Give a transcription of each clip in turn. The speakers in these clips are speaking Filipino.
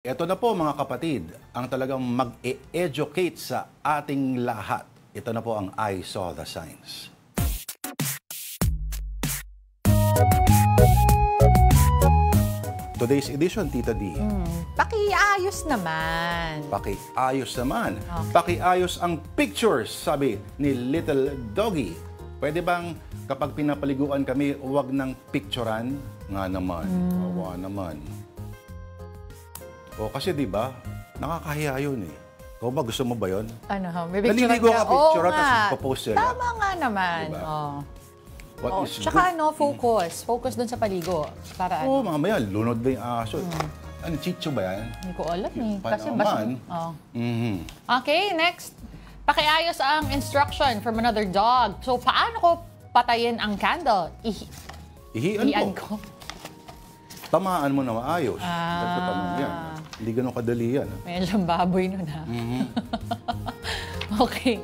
Ito na po mga kapatid, ang talagang mag-e-educate sa ating lahat. Ito na po ang I Saw the Signs. Today's edition, Tita D. Pakiayos naman. Pakiayos naman. Okay. Pakiayos ang pictures, sabi ni Little Doggy. Pwede bang kapag pinapaliguan kami, huwag nang picturean? Nga naman, wawa naman. O kasi di ba, nakakahiya yun eh. Ikaw ba, gusto mo ba yun? Ano, may picture Naliligo ka, picture Oo tapos nga. ipopost sila. Tama nga naman. Diba? Oh. What Oh, is tsaka good? ano, focus. Focus dun sa paligo. Para Oo, ano. mamaya, lunod ba yung aso? Ano, chicho ba yan? Hindi ko alam eh. Kasi Panaman. Oh. Mhm. Okay, next. Pakiayos ang instruction from another dog. So, paano ko patayin ang candle? Ihian Ihian ko. ko. Tamaan mo na maayos. Nagtatanong yan. Hindi ganun kadali yan. Medyo baboy nun ha. Okay.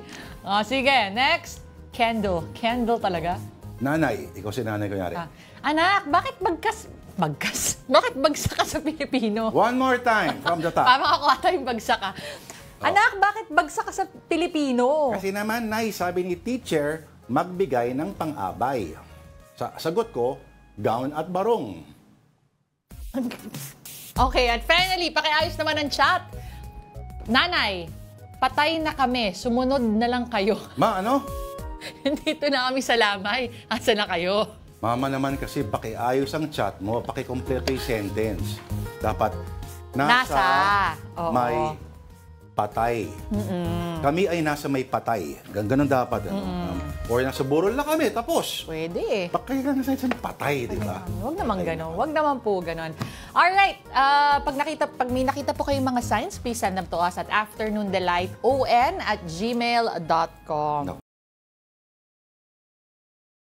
Sige, next. Candle. Candle talaga. Nanay, ikaw si nanay kunyari. Anak, bakit bagkas? Bakit bagsak ka sa Pilipino? One more time from the top. Tama ako ata yung bagsak ka. Anak, bakit bagsak ka sa Pilipino? Kasi naman, Nay, sabi ni teacher, magbigay ng pang-abay. Sagot ko, gown at barong. Okay, at finally, pakiayos naman ang chat. Nanay, patay na kami. Sumunod na lang kayo. Ma, ano? Nandito na kami sa lamay. Asa na kayo? Mama naman kasi pakiayos ang chat mo, pakikompleto yung sentence. Dapat nasa Oo. may patay. Kami ay nasa may patay. Ganun dapat. Ano? Or nasa burol na kami, tapos. Pwede. Pakailan na sa patay, di ba? Huwag naman gano'n. Huwag naman po gano'n. Alright, pag may nakita po kayong mga signs, please send them to us at afternoondelighton@gmail.com.